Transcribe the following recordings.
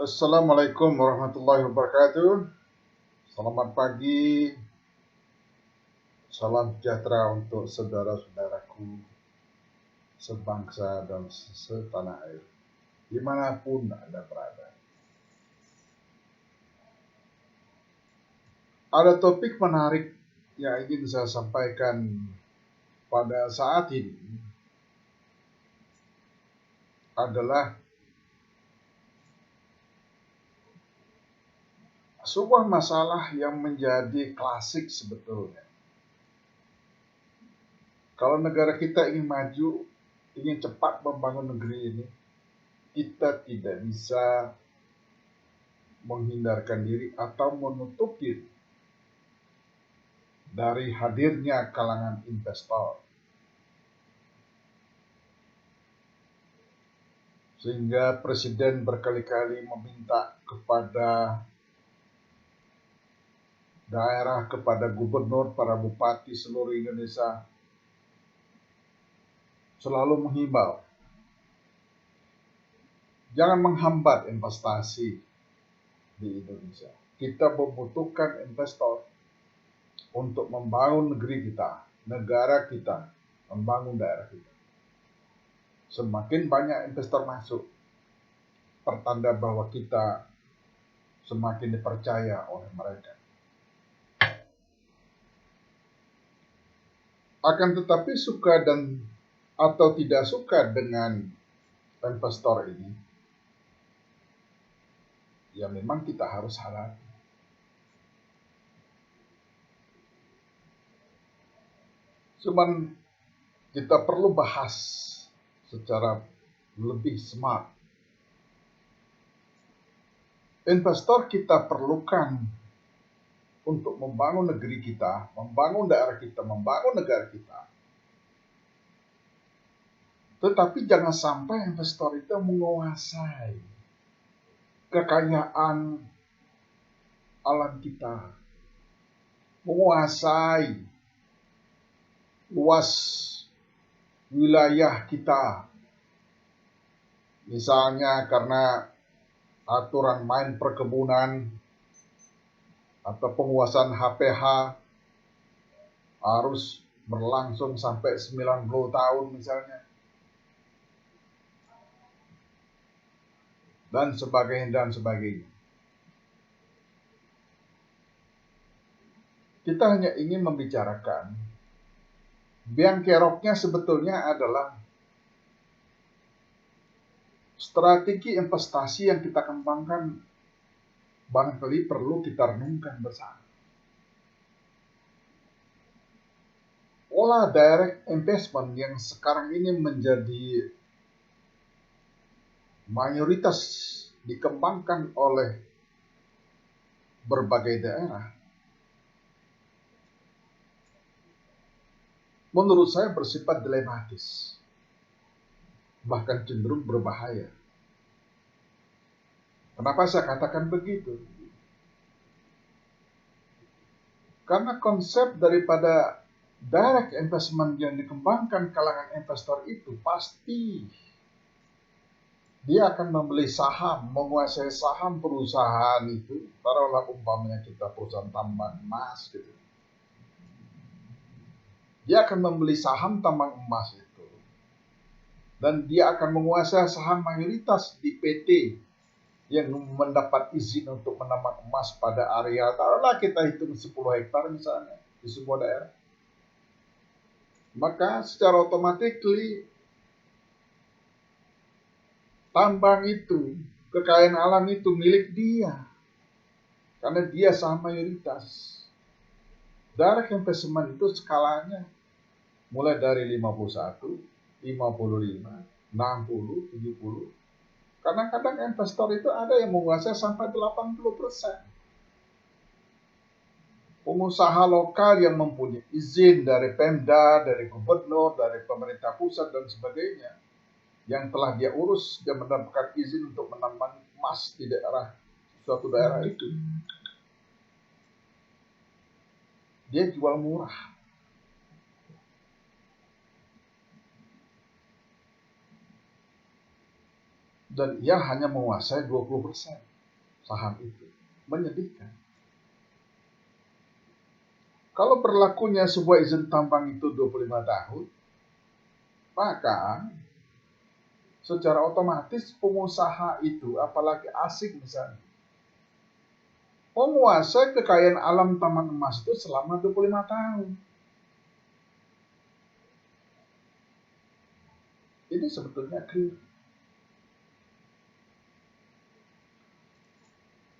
Assalamualaikum warahmatullahi wabarakatuh. Selamat pagi, salam sejahtera untuk saudara-saudaraku sebangsa dan setanah air, dimanapun Anda berada. Ada topik menarik yang ingin saya sampaikan pada saat ini adalah sebuah masalah yang menjadi klasik sebetulnya. Kalau negara kita ingin maju, ingin cepat membangun negeri ini, kita tidak bisa menghindarkan diri atau menutup diri dari hadirnya kalangan investor. Sehingga Presiden berkali-kali meminta kepada daerah, kepada gubernur, para bupati seluruh Indonesia selalu menghimbau, jangan menghambat investasi di Indonesia. Kita membutuhkan investor untuk membangun negeri kita, negara kita, membangun daerah kita. Semakin banyak investor masuk, pertanda bahwa kita semakin dipercaya oleh mereka. Akan tetapi suka dan atau tidak suka dengan investor ini, ya memang kita harus hadapi. Cuman kita perlu bahas secara lebih smart. Investor kita perlukan untuk membangun negeri kita, membangun daerah kita, membangun negara kita. Tetapi jangan sampai investor itu menguasai kekayaan alam kita, menguasai luas wilayah kita. Misalnya karena aturan main perkebunan atau penguasaan HPH harus berlangsung sampai 90 tahun misalnya. Dan sebagainya. Kita hanya ingin membicarakan biang keroknya sebetulnya adalah strategi investasi yang kita kembangkan barangkali perlu kita renungkan bersama. Olah direct investment yang sekarang ini menjadi mayoritas dikembangkan oleh berbagai daerah, menurut saya bersifat dilematis, bahkan cenderung berbahaya. Kenapa saya katakan begitu? Karena konsep daripada direct investment yang dikembangkan kalangan investor itu pasti dia akan membeli saham, menguasai saham perusahaan itu. Taruhlah umpamanya kita perusahaan tambang emas gitu. Dia akan membeli saham tambang emas itu. Dan dia akan menguasai saham mayoritas di PT yang mendapat izin untuk menambang emas pada area, taruhlah kita hitung 10 hektar misalnya di sebuah daerah. Maka secara otomatis tambang itu, kekayaan alam itu milik dia. Karena dia saham mayoritas. Direct investment itu skalanya mulai dari 51, 55, 60, 70. Kadang-kadang investor itu ada yang menguasai sampai 80%. Pengusaha lokal yang mempunyai izin dari Pemda, dari gubernur, dari pemerintah pusat dan sebagainya, yang telah dia urus, dia mendapatkan izin untuk menambang emas di suatu daerah itu. Dia jual murah. Dan ia hanya menguasai 20%. saham itu. Menyedihkan. Kalau berlakunya sebuah izin tambang itu 25 tahun, maka secara otomatis pengusaha itu, apalagi asing misalnya, menguasai kekayaan alam tambang emas itu selama 25 tahun. Ini sebetulnya keliru.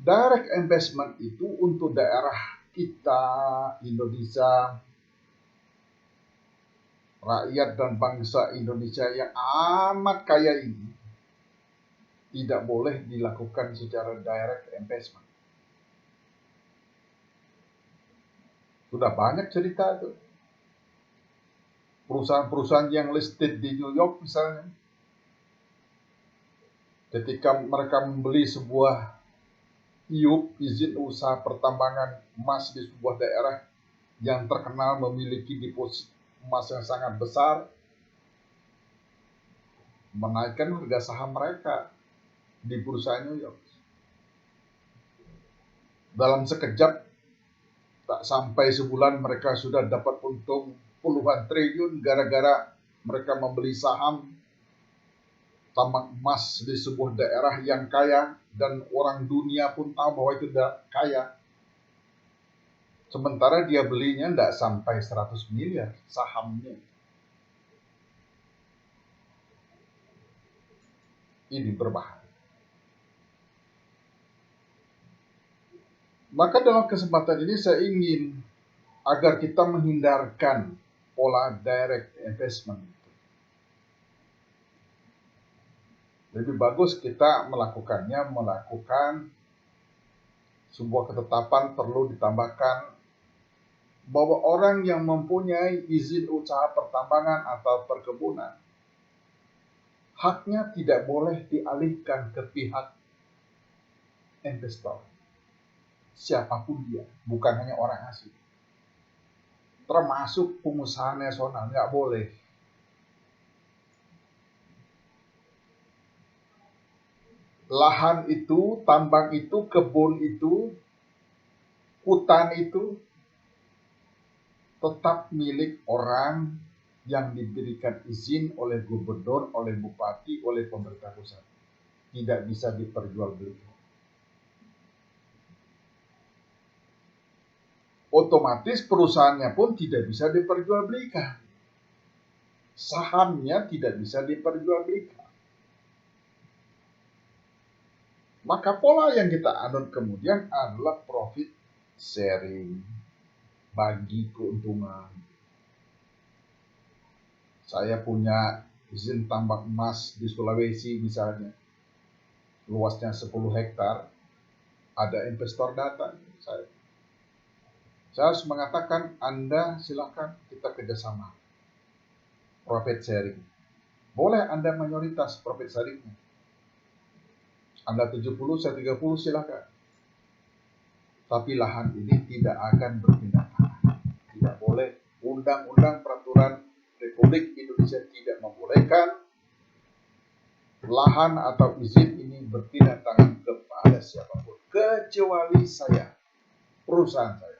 Direct investment itu untuk daerah kita, Indonesia, rakyat dan bangsa Indonesia yang amat kaya ini, tidak boleh dilakukan secara direct investment. Sudah banyak cerita itu. Perusahaan-perusahaan yang listed di New York misalnya, ketika mereka membeli sebuah IUP, izin usaha pertambangan emas di sebuah daerah yang terkenal memiliki deposit emas yang sangat besar, menaikkan harga saham mereka di bursa New York. Dalam sekejap, tak sampai sebulan mereka sudah dapat untung puluhan triliun gara-gara mereka membeli saham tambang emas di sebuah daerah yang kaya dan orang dunia pun tahu bahwa itu kaya. Sementara dia belinya tidak sampai 100 miliar sahamnya. Ini berbahaya. Maka dalam kesempatan ini saya ingin agar kita menghindarkan pola direct investment. Lebih bagus kita melakukan sebuah ketetapan, perlu ditambahkan bahwa orang yang mempunyai izin usaha pertambangan atau perkebunan, haknya tidak boleh dialihkan ke pihak investor. Siapapun dia, bukan hanya orang asing. Termasuk pengusaha nasional, nggak boleh. Lahan itu, tambang itu, kebun itu, hutan itu tetap milik orang yang diberikan izin oleh gubernur, oleh bupati, oleh pemerintah pusat. Tidak bisa diperjualbelikan. Otomatis perusahaannya pun tidak bisa diperjualbelikan. Sahamnya tidak bisa diperjualbelikan. Maka pola yang kita anut kemudian adalah profit sharing, bagi keuntungan. Saya punya izin tambang emas di Sulawesi misalnya, luasnya 10 hektar, ada investor datang, saya harus mengatakan, Anda silakan kita kerjasama, profit sharing. Boleh Anda mayoritas profit sharingnya, Anda 70, saya 30, silakan. Tapi lahan ini tidak akan berpindah tangan. Tidak boleh. Undang-undang peraturan Republik Indonesia tidak membolehkan lahan atau izin ini berpindah tangan kepada siapapun, kecuali saya, perusahaan saya.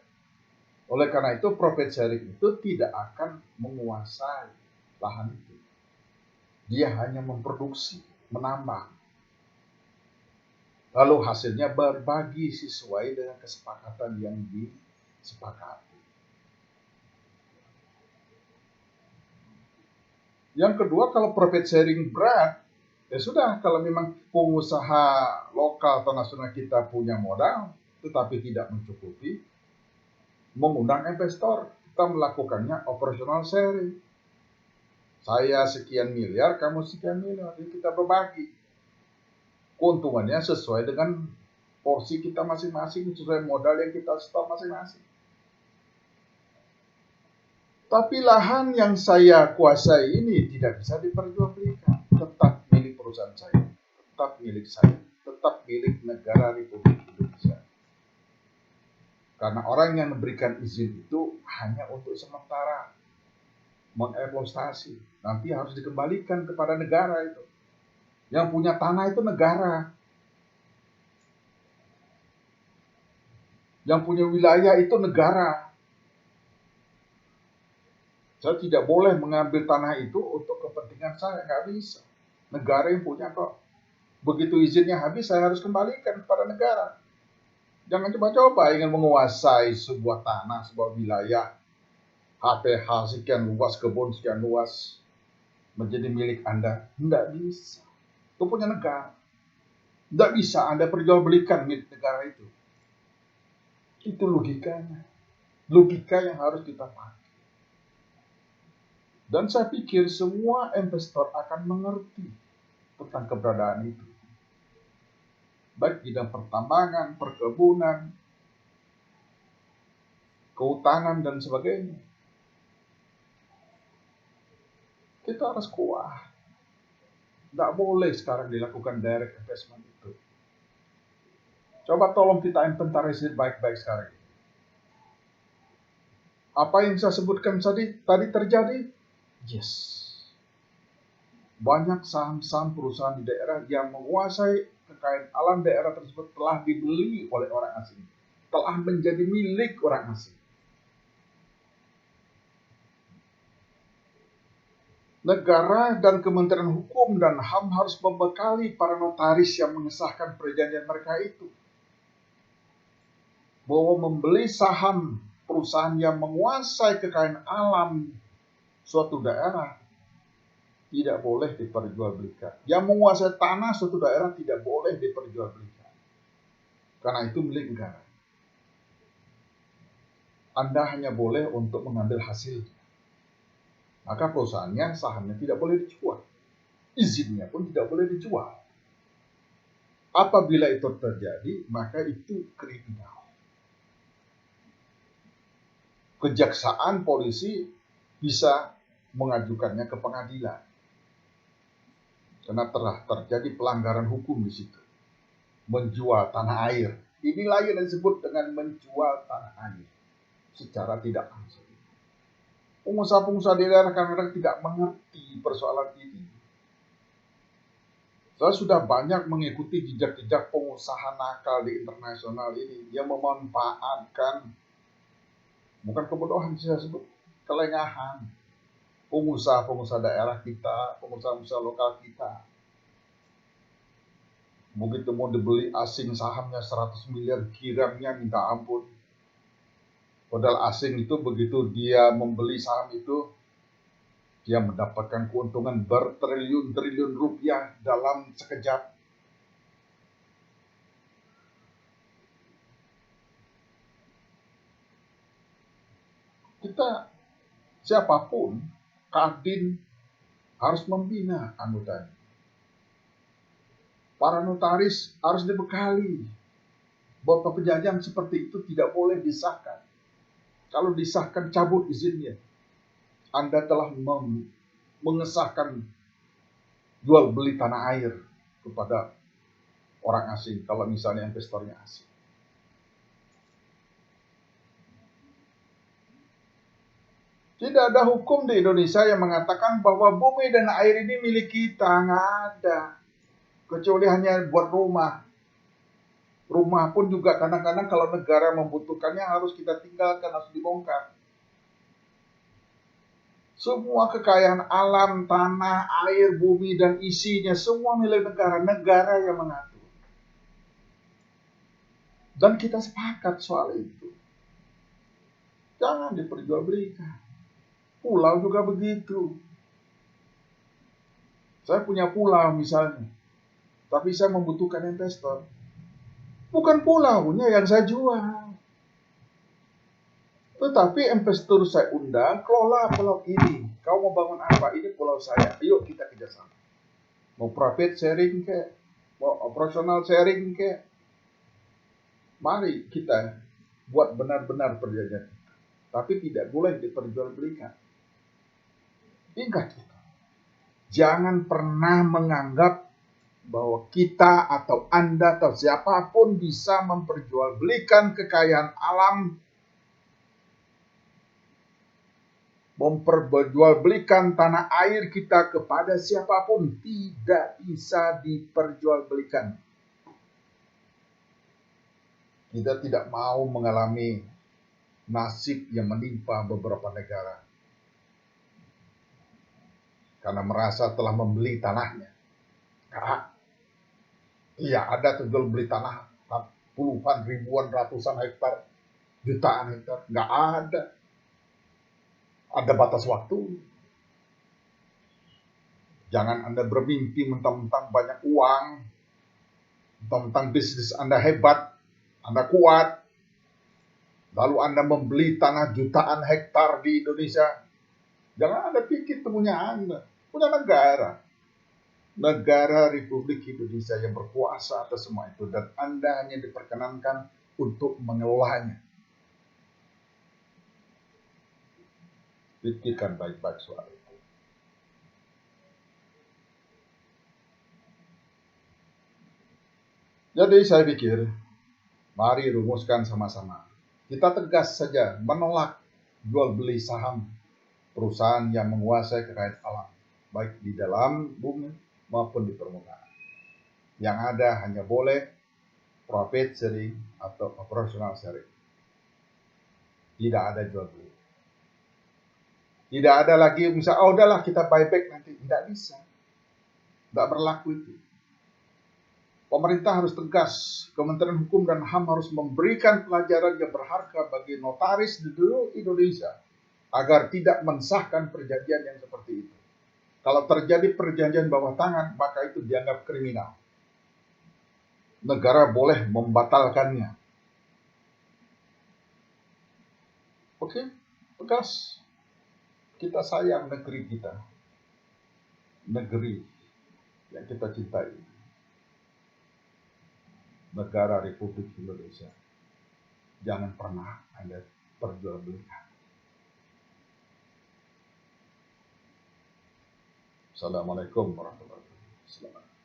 Oleh karena itu, profit sharing itu tidak akan menguasai lahan itu. Dia hanya memproduksi, menambang. Lalu hasilnya berbagi sesuai dengan kesepakatan yang disepakati. Yang kedua, kalau profit sharing berat, ya sudah, kalau memang pengusaha lokal atau nasional kita punya modal, tetapi tidak mencukupi, mengundang investor, kita melakukannya operational sharing. Saya sekian miliar, kamu sekian miliar, jadi kita berbagi. Keuntungannya sesuai dengan porsi kita masing-masing, sesuai modal yang kita setor masing-masing. Tapi lahan yang saya kuasai ini tidak bisa diperjualbelikan, tetap milik perusahaan saya, tetap milik saya, tetap milik negara Republik Indonesia. Karena orang yang memberikan izin itu hanya untuk sementara, mengeksploitasi, nanti harus dikembalikan kepada negara itu. Yang punya tanah itu negara. Yang punya wilayah itu negara. Saya tidak boleh mengambil tanah itu untuk kepentingan saya, nggak bisa. Negara yang punya kok. Begitu izinnya habis, saya harus kembalikan kepada negara. Jangan coba-coba ingin menguasai sebuah tanah, sebuah wilayah, HTH sekian luas, kebun sekian luas, menjadi milik Anda. Nggak bisa. Itu punya negara. Nggak bisa Anda perjualbelikan milik negara itu. Itu logikanya. Logika yang harus kita pakai. Dan saya pikir semua investor akan mengerti tentang keberadaan itu. Baik bidang pertambangan, perkebunan, kehutanan, dan sebagainya. Kita harus kuat. Nggak boleh sekarang dilakukan direct investment itu. Coba tolong kita inventarisir baik-baik sekarang. Apa yang saya sebutkan tadi terjadi? Yes. Banyak saham-saham perusahaan di daerah yang menguasai kekayaan alam daerah tersebut telah dibeli oleh orang asing. Telah menjadi milik orang asing. Negara dan Kementerian Hukum dan HAM harus membekali para notaris yang mengesahkan perjanjian mereka itu. Bahwa membeli saham perusahaan yang menguasai kekayaan alam suatu daerah tidak boleh diperjualbelikan. Yang menguasai tanah suatu daerah tidak boleh diperjualbelikan. Karena itu milik negara. Anda hanya boleh untuk mengambil hasil. Maka perusahaannya, sahamnya tidak boleh dijual. Izinnya pun tidak boleh dijual. Apabila itu terjadi, maka itu kriminal. Kejaksaan, polisi bisa mengajukannya ke pengadilan. Karena telah terjadi pelanggaran hukum di situ. Menjual tanah air. Inilah yang disebut dengan menjual tanah air. Secara tidak langsung. Pengusaha-pengusaha di daerah kadang-kadang tidak mengerti persoalan ini. Saya sudah banyak mengikuti jejak-jejak pengusaha nakal di internasional ini. Yang memanfaatkan, bukan kebodohan saya sebut, kelengahan. Pengusaha-pengusaha daerah kita, pengusaha-pengusaha lokal kita. Begitu mau dibeli asing sahamnya 100 miliar, kiramnya minta ampun. Padahal asing itu begitu dia membeli saham itu, dia mendapatkan keuntungan bertriliun-triliun rupiah dalam sekejap. Kita, siapapun, Kadin harus membina anggotanya. Para notaris harus dibekali bahwa perjanjian seperti itu tidak boleh disahkan. Kalau disahkan, cabut izinnya. Anda telah mengesahkan jual beli tanah air kepada orang asing, kalau misalnya investornya asing. Tidak ada hukum di Indonesia yang mengatakan bahwa bumi dan air ini milik kita, nggak ada. Kecuali hanya buat rumah. Rumah pun juga kadang-kadang kalau negara membutuhkannya harus kita tinggalkan, harus dibongkar. Semua kekayaan alam, tanah, air, bumi, dan isinya semua milik negara. Negara yang mengatur. Dan kita sepakat soal itu. Jangan diperjualbelikan. Pulau juga begitu. Saya punya pulau misalnya. Tapi saya membutuhkan investor. Bukan pulaunya yang saya jual. Tetapi investor saya undang, kelola pulau ini. Kau mau bangun apa? Ini pulau saya. Ayo kita kerjasama. Mau profit sharing ke? Mau operasional sharing ke? Mari kita buat benar-benar perjanjian. Tapi tidak boleh diperjualbelikan. Ingat itu. Jangan pernah menganggap bahwa kita atau Anda atau siapapun bisa memperjualbelikan kekayaan alam, memperjualbelikan tanah air kita kepada siapapun. Tidak bisa diperjualbelikan. Kita tidak mau mengalami nasib yang menimpa beberapa negara karena merasa telah membeli tanahnya. Iya, ada tuh jual beli tanah puluhan, ribuan, ratusan hektar, jutaan hektar. Nggak ada. Ada batas waktu. Jangan Anda bermimpi mentang-mentang banyak uang, mentang-mentang bisnis Anda hebat, Anda kuat, lalu Anda membeli tanah jutaan hektar di Indonesia. Jangan Anda pikir itu punya Anda, punya negara. Negara Republik Indonesia yang berkuasa atas semua itu, dan Anda hanya diperkenankan untuk mengelolanya. Pikirkan baik-baik soal itu. Jadi saya pikir, mari rumuskan sama-sama. Kita tegas saja menolak jual beli saham perusahaan yang menguasai kekayaan alam, baik di dalam bumi maupun di permukaan. Yang ada hanya boleh profit sharing atau operational sharing. Tidak ada jual beli. Tidak ada lagi misalnya, oh udahlah kita buyback nanti. Tidak bisa. Tidak berlaku itu. Pemerintah harus tegas, Kementerian Hukum dan HAM harus memberikan pelajaran yang berharga bagi notaris di seluruh Indonesia agar tidak mensahkan perjanjian yang seperti itu. Kalau terjadi perjanjian bawah tangan, maka itu dianggap kriminal. Negara boleh membatalkannya. Oke, tegas. Kita sayang negeri kita. Negeri yang kita cintai. Negara Republik Indonesia. Jangan pernah Anda perjualbelikan. Assalamualaikum warahmatullahi wabarakatuh.